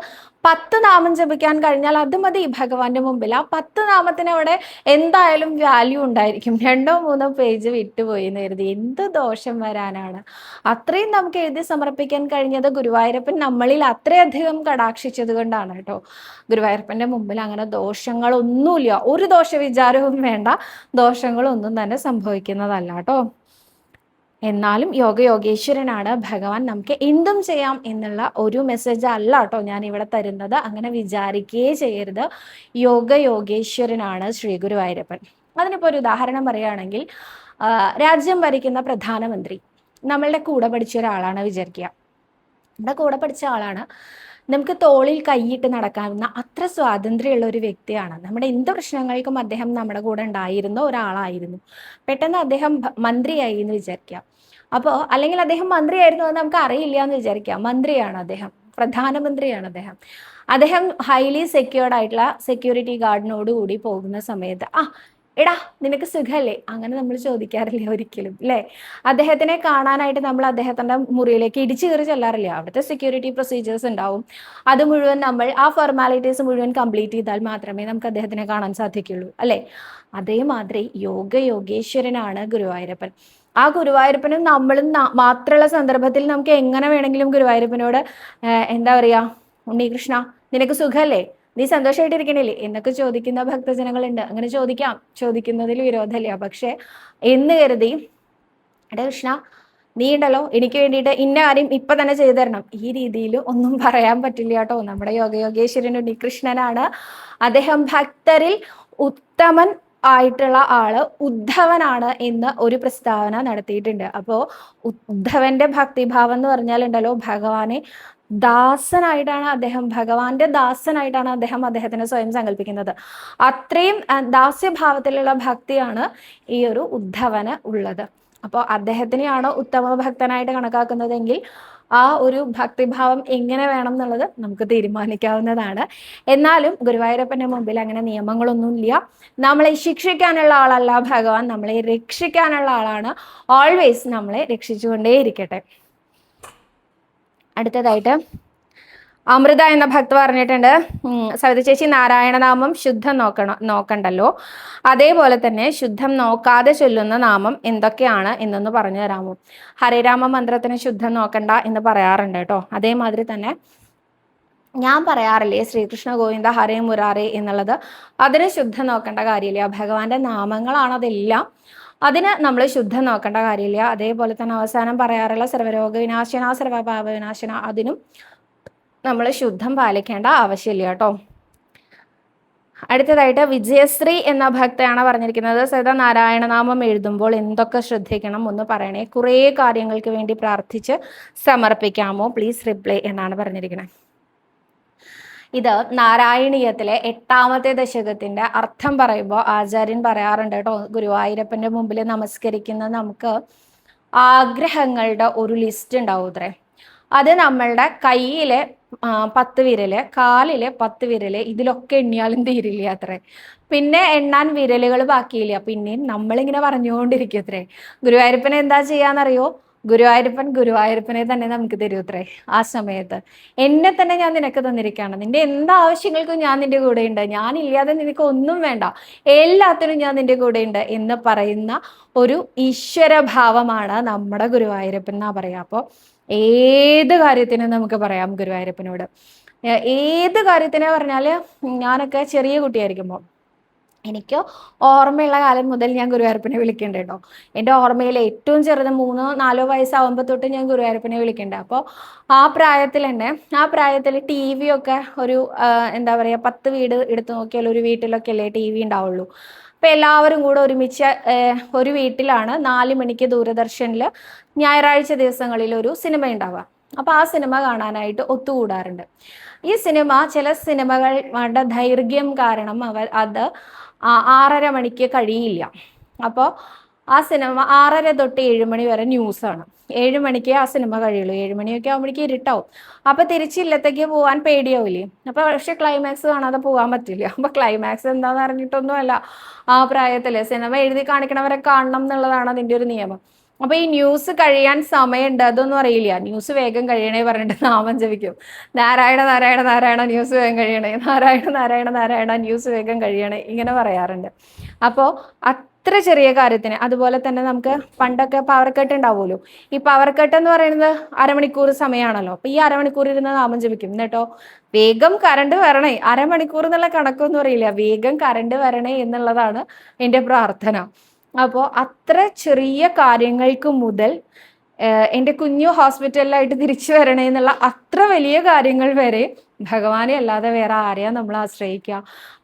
10 നാമം ജപിക്കാൻ കഴിഞ്ഞാൽ അത് മതി ഭഗവാന്റെ മുമ്പിൽ. ആ 10 നാമത്തിന് അവിടെ എന്തായാലും വാല്യൂ ഉണ്ടായിരിക്കും. 2 or 3 പേജ് വിട്ടുപോയി എന്ന് കരുതി എന്ത് ദോഷം വരാനാണ്? അത്രയും നമുക്ക് എഴുതി സമർപ്പിക്കാൻ കഴിഞ്ഞത് ഗുരുവായൂരപ്പൻ നമ്മളിൽ അത്രയധികം കടാക്ഷിച്ചത് കൊണ്ടാണ് കേട്ടോ. ഗുരുവായൂരപ്പന്റെ മുമ്പിൽ അങ്ങനെ ദോഷങ്ങളൊന്നുമില്ല, ഒരു ദോഷ വിചാരവും വേണ്ട, ദോഷങ്ങളൊന്നും തന്നെ സംഭവിക്കുന്നതല്ല കേട്ടോ. എന്നാലും യോഗേശ്വരനാണ് ഭഗവാൻ, നമുക്ക് എന്തും ചെയ്യാം എന്നുള്ള ഒരു മെസ്സേജ് അല്ല കേട്ടോ ഞാൻ ഇവിടെ തരുന്നത്. അങ്ങനെ വിചാരിക്കുകയേ ചെയ്യരുത്. യോഗേശ്വരനാണ് ശ്രീ ഗുരുവായൂരപ്പൻ. അതിനിപ്പോൾ ഒരു ഉദാഹരണം പറയുകയാണെങ്കിൽ, രാജ്യം ഭരിക്കുന്ന പ്രധാനമന്ത്രി നമ്മളുടെ കൂടെ പഠിച്ച ഒരാളാണ് വിചാരിക്കുക. നമ്മുടെ കൂടെ പഠിച്ച ആളാണ്, നമുക്ക് തോളിൽ കൈയിട്ട് നടക്കാവുന്ന അത്ര സ്വാതന്ത്ര്യമുള്ള ഒരു വ്യക്തിയാണ്. നമ്മുടെ എന്ത് പ്രശ്നങ്ങൾക്കും അദ്ദേഹം നമ്മുടെ കൂടെ ഉണ്ടായിരുന്ന ഒരാളായിരുന്നു. പെട്ടെന്ന് അദ്ദേഹം മന്ത്രിയായി എന്ന് വിചാരിക്കാം. അപ്പോൾ അല്ലെങ്കിൽ അദ്ദേഹം മന്ത്രിയായിരുന്നു എന്ന് നമുക്ക് അറിയില്ല എന്ന് വിചാരിക്കാം. മന്ത്രിയാണ് അദ്ദേഹം, പ്രധാനമന്ത്രിയാണ് അദ്ദേഹം. അദ്ദേഹം ഹൈലി സെക്യൂർഡ് ആയിട്ടുള്ള സെക്യൂരിറ്റി ഗാർഡിനോട് കൂടി പോകുന്ന സമയത്ത് എടാ നിനക്ക് സുഖമല്ലേ, അങ്ങനെ നമ്മൾ ചോദിക്കാറില്ല ഒരിക്കലും, അല്ലേ? അദ്ദേഹത്തിനെ കാണാനായിട്ട് നമ്മൾ അദ്ദേഹത്തിൻ്റെ മുറിയിലേക്ക് ഇടിച്ചു കയറി ചെല്ലാറില്ല. അവിടുത്തെ സെക്യൂരിറ്റി പ്രൊസീജിയേഴ്സ് ഉണ്ടാവും. അത് മുഴുവൻ നമ്മൾ ആ ഫോർമാലിറ്റീസ് മുഴുവൻ കംപ്ലീറ്റ് ചെയ്താൽ മാത്രമേ നമുക്ക് അദ്ദേഹത്തിനെ കാണാൻ സാധിക്കുള്ളൂ, അല്ലേ? അതേമാതിരി യോഗേശ്വരനാണ് ഗുരുവായൂരപ്പൻ. ആ ഗുരുവായൂരപ്പനും നമ്മളും മാത്രമുള്ള സന്ദർഭത്തിൽ നമുക്ക് എങ്ങനെ വേണമെങ്കിലും ഗുരുവായൂരപ്പനോട് എന്താ പറയുക, ഉണ്ണികൃഷ്ണ നിനക്ക് സുഖമല്ലേ, നീ സന്തോഷമായിട്ടിരിക്കണില്ലേ എന്നൊക്കെ ചോദിക്കുന്ന ഭക്തജനങ്ങളുണ്ട്. അങ്ങനെ ചോദിക്കാം, ചോദിക്കുന്നതിൽ വിരോധമില്ല. പക്ഷെ എന്ന് കരുതി എടാ കൃഷ്ണ നീ ഉണ്ടല്ലോ എനിക്ക് വേണ്ടിയിട്ട് ഇന്ന കാര്യം ഇപ്പൊ തന്നെ ചെയ്തു തരണം, ഈ രീതിയിൽ ഒന്നും പറയാൻ പറ്റില്ല കേട്ടോ. നമ്മുടെ യോഗേശ്വരൻ ഉണ്ണികൃഷ്ണനാണ്. അദ്ദേഹം ഭക്തരിൽ ഉത്തമൻ ആയിട്ടുള്ള ആള് ഉദ്ധവനാണ് എന്ന് ഒരു പ്രസ്താവന നടത്തിയിട്ടുണ്ട്. അപ്പോൾ ഉദ്ധവന്റെ ഭക്തിഭാവം എന്ന് പറഞ്ഞാലുണ്ടല്ലോ ഭഗവാനെ ദാസനായിട്ടാണ് അദ്ദേഹം, ഭഗവാന്റെ ദാസനായിട്ടാണ് അദ്ദേഹത്തിനെ സ്വയം സങ്കല്പിക്കുന്നത്. അത്രയും ദാസ്യഭാവത്തിലുള്ള ഭക്തിയാണ് ഈ ഒരു ഉദ്ധവന് ഉള്ളത്. അപ്പോൾ അദ്ദേഹത്തിനെയാണ് ഉത്തമ ഭക്തനായിട്ട് കണക്കാക്കുന്നതെങ്കിൽ ആ ഒരു ഭക്തിഭാവം എങ്ങനെ വേണം എന്നുള്ളത് നമുക്ക് തീരുമാനിക്കാവുന്നതാണ്. എന്നാലും ഗുരുവായൂരപ്പന്റെ മുമ്പിൽ അങ്ങനെ നിയമങ്ങളൊന്നുമില്ല. നമ്മളെ ശിക്ഷിക്കാനുള്ള ആളല്ല ഭഗവാൻ, നമ്മളെ രക്ഷിക്കാനുള്ള ആളാണ്. ഓൾവേസ് നമ്മളെ രക്ഷിച്ചുകൊണ്ടേയിരിക്കട്ടെ. അടുത്തതായിട്ട് അമൃത എന്ന ഭക്ത പറഞ്ഞിട്ടുണ്ട്, സവിത ചേച്ചി നാരായണനാമം ശുദ്ധം നോക്കണ്ടല്ലോ, അതേപോലെ തന്നെ ശുദ്ധം നോക്കാതെ ചൊല്ലുന്ന നാമം എന്തൊക്കെയാണ് എന്നൊന്ന് പറഞ്ഞു തരാമോ? ഹരേരാമ മന്ത്രത്തിന് ശുദ്ധം നോക്കണ്ട എന്ന് പറയാറുണ്ട് കേട്ടോ. അതേമാതിരി തന്നെ ഞാൻ പറയാറില്ലേ ശ്രീകൃഷ്ണ ഗോവിന്ദ ഹരേ മുരാരേ എന്നുള്ളത്, അതിന് ശുദ്ധം നോക്കേണ്ട കാര്യമില്ല. ഭഗവാന്റെ നാമങ്ങളാണ് അതെല്ലാം, അതിന് നമ്മൾ ശുദ്ധം നോക്കേണ്ട കാര്യമില്ല. അതേപോലെ തന്നെ അവസാനം പറയാറുള്ള സർവ്വരോഗ വിനാശന സർവ്വപാപ വിനാശന, അതിനും നമ്മൾ ശുദ്ധം പാലിക്കേണ്ട ആവശ്യമില്ല കേട്ടോ. അടുത്തതായിട്ട് വിജയശ്രീ എന്ന ഭക്തയാണ് പറഞ്ഞിരിക്കുന്നത്, സദാ നാരായണനാമം എഴുതുമ്പോൾ എന്തൊക്കെ ശ്രദ്ധിക്കണം ഒന്ന് പറയണേ, കുറേ കാര്യങ്ങൾക്ക് വേണ്ടി പ്രാർത്ഥിച്ച് സമർപ്പിക്കാമോ പ്ലീസ് റിപ്ലൈ എന്നാണ് പറഞ്ഞിരിക്കുന്നത്. ഇത് നാരായണീയത്തിലെ 8ാമത്തെ ദശകത്തിന്റെ അർത്ഥം പറയുമ്പോൾ ആചാര്യൻ പറയാറുണ്ട് കേട്ടോ, ഗുരുവായൂരപ്പന്റെ മുമ്പിൽ നമസ്കരിക്കുന്ന നമുക്ക് ആഗ്രഹങ്ങളുടെ ഒരു ലിസ്റ്റ് ഉണ്ടാവും അത്രേ. അത് നമ്മളുടെ കയ്യിലെ 10 വിരല്, കാലിലെ 10 വിരല്, ഇതിലൊക്കെ എണ്ണിയാലും തീരില്ല അത്രേ. പിന്നെ എണ്ണാൻ വിരലുകൾ ബാക്കിയില്ല. പിന്നെയും നമ്മളിങ്ങനെ പറഞ്ഞുകൊണ്ടിരിക്കും അത്രേ. ഗുരുവായൂരപ്പനെ എന്താ ചെയ്യാന്നറിയോ? ഗുരുവായൂരപ്പനെ തന്നെ നമുക്ക് തരൂ അത്രേ. ആ സമയത്ത് എന്നെ തന്നെ ഞാൻ നിനക്ക് തന്നിരിക്കുകയാണ്, നിന്റെ എന്താ ആവശ്യങ്ങൾക്കും ഞാൻ നിന്റെ കൂടെ ഉണ്ട്, ഞാനില്ലാതെ നിനക്ക് ഒന്നും വേണ്ട, എല്ലാത്തിനും ഞാൻ നിന്റെ കൂടെ ഉണ്ട് എന്ന് പറയുന്ന ഒരു ഈശ്വരഭാവമാണ് നമ്മുടെ ഗുരുവായൂരപ്പൻ എന്നാ പറയാ. അപ്പോൾ ഏത് കാര്യത്തിനും നമുക്ക് പറയാം ഗുരുവായൂരപ്പനോട്. ഏത് കാര്യത്തിനെ പറഞ്ഞാല്, ഞാനൊക്കെ ചെറിയ കുട്ടിയായിരിക്കുമ്പോൾ എനിക്ക് ഓർമ്മയുള്ള കാലം മുതൽ ഞാൻ ഗുരുവായൂരപ്പനെ വിളിക്കുന്നുണ്ട് കേട്ടോ. എൻ്റെ ഓർമ്മയിൽ ഏറ്റവും ചെറുത് 3-4 വയസ്സാവുമ്പോൾ തൊട്ട് ഞാൻ ഗുരുവായൂരപ്പനെ വിളിക്കുന്നുണ്ട്. അപ്പോൾ ആ പ്രായത്തിൽ തന്നെ, ആ പ്രായത്തിൽ ടി വി ഒക്കെ ഒരു എന്താ പറയുക, 10 വീട് എടുത്തു നോക്കിയാൽ ഒരു വീട്ടിലൊക്കെ അല്ലേ ടി വി ഉണ്ടാവുള്ളൂ. അപ്പം എല്ലാവരും കൂടെ ഒരുമിച്ച് ഒരു വീട്ടിലാണ് 4 മണിക്ക് ദൂരദർശനിൽ ഞായറാഴ്ച ദിവസങ്ങളിൽ ഒരു സിനിമ ഉണ്ടാവുക. അപ്പോൾ ആ സിനിമ കാണാനായിട്ട് ഒത്തുകൂടാറുണ്ട്. ഈ സിനിമ, ചില സിനിമകളുടെ ദൈർഘ്യം കാരണം അത് 6:30 മണിക്ക് കഴിയില്ല. അപ്പോൾ ആ സിനിമ 6:30 തൊട്ട് 7 മണി വരെ ന്യൂസാണ്. 7 മണിക്ക് ആ സിനിമ കഴിയുള്ളൂ. 7 മണിയൊക്കെ ആകുമ്പോഴേക്ക് ഇരുട്ടാവും. അപ്പോൾ തിരിച്ചില്ലത്തേക്ക് പോകാൻ പേടിയാവില്ലേ? അപ്പോൾ പക്ഷെ ക്ലൈമാക്സ് കാണാതെ പോകാൻ പറ്റില്ല. അപ്പോൾ ക്ലൈമാക്സ് എന്താണെന്ന് അറിഞ്ഞിട്ടൊന്നുമല്ല, ആ പ്രായത്തിൽ സിനിമ എഴുതി കാണിക്കണവരെ കാണണം എന്നുള്ളതാണ് അതിൻ്റെ ഒരു നിയമം. അപ്പോൾ ഈ ന്യൂസ് കഴിയാൻ സമയമുണ്ട് അതൊന്നും അറിയില്ല. ന്യൂസ് വേഗം കഴിയണേ പറഞ്ഞിട്ട് നാമം ജപിക്കും. നാരായണ നാരായണ നാരായണ ന്യൂസ് വേഗം കഴിയണേ, നാരായണ നാരായണ നാരായണ ന്യൂസ് വേഗം കഴിയണേ, ഇങ്ങനെ പറയാറുണ്ട്. അപ്പോൾ അത്ര ചെറിയ കാര്യത്തിന്, അതുപോലെ തന്നെ നമുക്ക് പണ്ടൊക്കെ പവർ കട്ട് ഉണ്ടാവുമല്ലോ. ഈ പവർ കട്ട് എന്ന് പറയുന്നത് അരമണിക്കൂർ സമയമാണല്ലോ. അപ്പോൾ ഈ അരമണിക്കൂർ ഇരുന്ന് നാമം ജപിക്കും. എന്നിട്ടോ വേഗം കറണ്ട് വരണേ, അരമണിക്കൂർ എന്നുള്ള കണക്കൊന്നും അറിയില്ല, വേഗം കറണ്ട് വരണേ എന്നുള്ളതാണ് എൻ്റെ പ്രാർത്ഥന. അപ്പോൾ അത്ര ചെറിയ കാര്യങ്ങൾക്ക് മുതൽ എൻ്റെ കുഞ്ഞു ഹോസ്പിറ്റലിലായിട്ട് തിരിച്ചു വരണേ എന്നുള്ള അത്ര വലിയ കാര്യങ്ങൾ വരെ ഭഗവാനെ അല്ലാതെ വേറെ ആരെയാ നമ്മൾ ആശ്രയിക്കുക?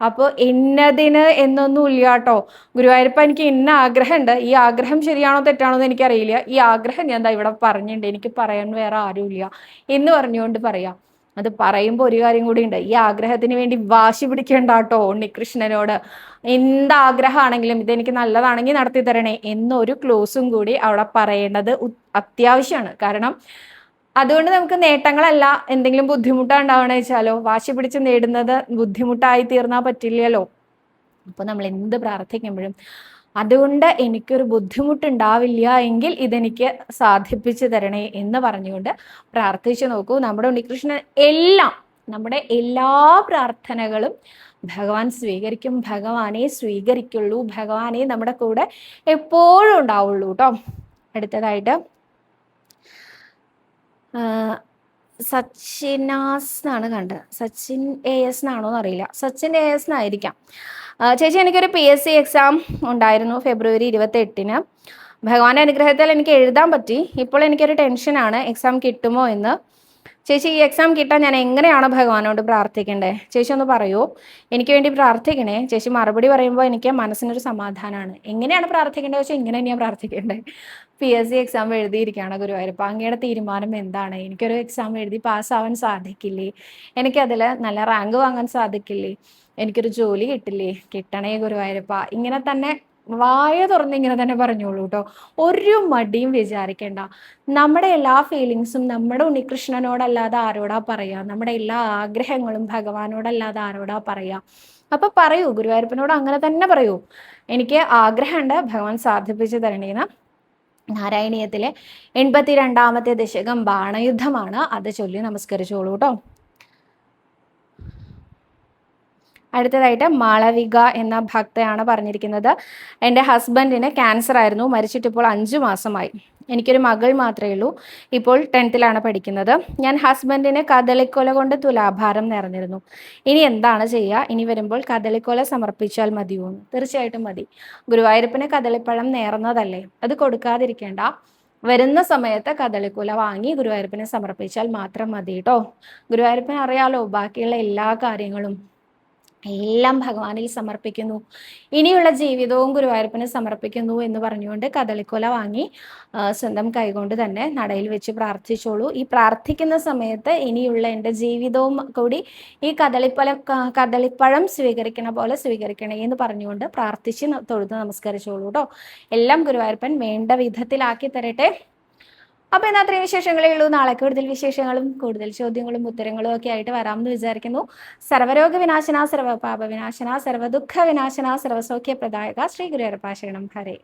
അപ്പോൾ എന്നതിന് എന്നൊന്നും ഇല്ല കേട്ടോ. ഗുരുവായൂരപ്പ എനിക്ക് ഇന്ന ആഗ്രഹമുണ്ട്, ഈ ആഗ്രഹം ശരിയാണോ തെറ്റാണോ എന്ന് എനിക്കറിയില്ല, ഈ ആഗ്രഹം ഞാൻ ഇവിടെ പറഞ്ഞിട്ടുണ്ട്, എനിക്ക് പറയാൻ വേറെ ആരുമില്ല എന്ന് പറഞ്ഞുകൊണ്ട് പറയാം. അത് പറയുമ്പോൾ ഒരു കാര്യം കൂടി ഉണ്ട്, ഈ ആഗ്രഹത്തിന് വേണ്ടി വാശി പിടിക്കേണ്ട കേട്ടോ ഉണ്ണികൃഷ്ണനോട്. എന്താഗ്രഹമാണെങ്കിലും ഇതെനിക്ക് നല്ലതാണെങ്കിൽ നടത്തി തരണേ എന്നൊരു ക്ലോസും കൂടി അവിടെ പറയേണ്ടത് അത്യാവശ്യമാണ്. കാരണം അതുകൊണ്ട് നമുക്ക് നേട്ടങ്ങളല്ല എന്തെങ്കിലും ബുദ്ധിമുട്ടുണ്ടാവണമെന്ന് വെച്ചാലോ, വാശി പിടിച്ച് നേടുന്നത് ബുദ്ധിമുട്ടായി തീർന്നാൽ പറ്റില്ലല്ലോ. അപ്പോൾ നമ്മൾ എന്ത് പ്രാർത്ഥിക്കുമ്പോഴും അതുകൊണ്ട് എനിക്കൊരു ബുദ്ധിമുട്ടുണ്ടാവില്ല എങ്കിൽ ഇതെനിക്ക് സാധിപ്പിച്ചു തരണേ എന്ന് പറഞ്ഞുകൊണ്ട് പ്രാർത്ഥിച്ചു നോക്കൂ. നമ്മുടെ ഉണ്ണികൃഷ്ണൻ നമ്മുടെ എല്ലാ പ്രാർത്ഥനകളും ഭഗവാൻ സ്വീകരിക്കും. ഭഗവാനെ സ്വീകരിക്കുള്ളൂ, ഭഗവാനെ നമ്മുടെ കൂടെ എപ്പോഴും ഉണ്ടാവുള്ളൂ കേട്ടോ. അടുത്തതായിട്ട് സച്ചിനാസ് എന്നാണ് കണ്ടത്, സച്ചിൻ AS എന്നാണോ എന്നറിയില്ല, സച്ചിൻ AS എന്നായിരിക്കാം. ചേച്ചി, എനിക്കൊരു PSC എക്സാം ഉണ്ടായിരുന്നു ഫെബ്രുവരി 28-ന്. ഭഗവാന്റെ അനുഗ്രഹത്താൽ എനിക്ക് എഴുതാൻ പറ്റി. ഇപ്പോൾ എനിക്കൊരു ടെൻഷനാണ് എക്സാം കിട്ടുമോ എന്ന്. ചേച്ചി ഈ എക്സാം കിട്ടാൻ ഞാൻ എങ്ങനെയാണ് ഭഗവാനോട് പ്രാർത്ഥിക്കേണ്ടത്? ചേച്ചി ഒന്ന് പറയൂ. എനിക്ക് വേണ്ടി പ്രാർത്ഥിക്കണേ. ചേച്ചി മറുപടി പറയുമ്പോൾ എനിക്ക് മനസ്സിനൊരു സമാധാനമാണ്. എങ്ങനെയാണ് പ്രാർത്ഥിക്കേണ്ടത് വെച്ചാൽ ഇങ്ങനെ തന്നെയാണ് പ്രാർത്ഥിക്കേണ്ടത്. PSC എക്സാം എഴുതിയിരിക്കുകയാണ് ഗുരുവായൂരപ്പ. അങ്ങയുടെ തീരുമാനം എന്താണ്? എനിക്കൊരു എക്സാം എഴുതി പാസ്സാവാൻ സാധിക്കില്ലേ? എനിക്കതിൽ നല്ല റാങ്ക് വാങ്ങാൻ സാധിക്കില്ലേ? എനിക്കൊരു ജോലി കിട്ടില്ലേ? കിട്ടണേ ഗുരുവായൂരപ്പ. ഇങ്ങനെ തന്നെ വായ തുറന്ന് ഇങ്ങനെ തന്നെ പറഞ്ഞോളൂ കേട്ടോ. ഒരു മടിയും വിചാരിക്കേണ്ട. നമ്മുടെ എല്ലാ ഫീലിങ്സും നമ്മുടെ ഉണ്ണികൃഷ്ണനോടല്ലാതെ ആരോടാ പറയാ? നമ്മുടെ എല്ലാ ആഗ്രഹങ്ങളും ഭഗവാനോടല്ലാതെ ആരോടാ പറയാ? അപ്പൊ പറയൂ, ഗുരുവായൂരപ്പനോട് അങ്ങനെ തന്നെ പറയൂ. എനിക്ക് ആഗ്രഹമുണ്ട്, ഭഗവാൻ സാധിപ്പിച്ചു തരണേന്ന്. നാരായണീയത്തിലെ 82ാമത്തെ ദശകം ബാണയുദ്ധമാണ്. അത് ചൊല്ലി നമസ്കരിച്ചോളൂ കേട്ടോ. അടുത്തതായിട്ട് മാളവിക എന്ന ഭക്തയാണ് പറഞ്ഞിരിക്കുന്നത്. എൻ്റെ ഹസ്ബൻഡിന് ക്യാൻസർ ആയിരുന്നു, മരിച്ചിട്ടിപ്പോൾ 5 മാസമായി. എനിക്കൊരു മകൾ മാത്രമേ ഉള്ളൂ. ഇപ്പോൾ 10th പഠിക്കുന്നത്. ഞാൻ ഹസ്ബൻഡിന് കദളിക്കൊല കൊണ്ട് തുലാഭാരം നേർന്നിരുന്നു. ഇനി എന്താണ് ചെയ്യുക? ഇനി വരുമ്പോൾ കദളിക്കൊല സമർപ്പിച്ചാൽ മതിയോ? തീർച്ചയായിട്ടും മതി. ഗുരുവായൂരപ്പന് കദളിപ്പഴം നേർന്നതല്ലേ, അത് കൊടുക്കാതിരിക്കേണ്ട. വരുന്ന സമയത്ത് കദളിക്കുല വാങ്ങി ഗുരുവായൂരപ്പനെ സമർപ്പിച്ചാൽ മാത്രം മതി കേട്ടോ. ഗുരുവായൂരപ്പന് അറിയാലോ ബാക്കിയുള്ള എല്ലാ കാര്യങ്ങളും. എല്ലാം ഭഗവാനിൽ സമർപ്പിക്കുന്നു, ഇനിയുള്ള ജീവിതവും ഗുരുവായൂരപ്പന് സമർപ്പിക്കുന്നു എന്ന് പറഞ്ഞുകൊണ്ട് കദളിക്കൊല വാങ്ങി സ്വന്തം കൈകൊണ്ട് തന്നെ നടയിൽ വെച്ച് പ്രാർത്ഥിച്ചോളൂ. ഈ പ്രാർത്ഥിക്കുന്ന സമയത്ത് ഇനിയുള്ള എൻ്റെ ജീവിതവും കൂടി ഈ കദളിപ്പഴം സ്വീകരിക്കണ പോലെ സ്വീകരിക്കണേ എന്ന് പറഞ്ഞുകൊണ്ട് പ്രാർത്ഥിച്ച് തൊഴുത് നമസ്കരിച്ചോളൂ കേട്ടോ. എല്ലാം ഗുരുവായൂരപ്പൻ വേണ്ട വിധത്തിലാക്കി തരട്ടെ. അപ്പൊ ഇന്ന് അത്രയും വിശേഷങ്ങളേ ഉള്ളൂ. നാളെ കൂടുതൽ വിശേഷങ്ങളും കൂടുതൽ ചോദ്യങ്ങളും ഉത്തരങ്ങളും ഒക്കെ ആയിട്ട് വരാമെന്ന് വിചാരിക്കുന്നു. സർവരോഗ വിനാശന, സർവപാപ വിനാശന, സർവദുഃഖ വിനാശന, സർവസൗഖ്യ പ്രദായക ശ്രീ ഗുരുവായൂരപ്പ ശരണം. ഹരേ.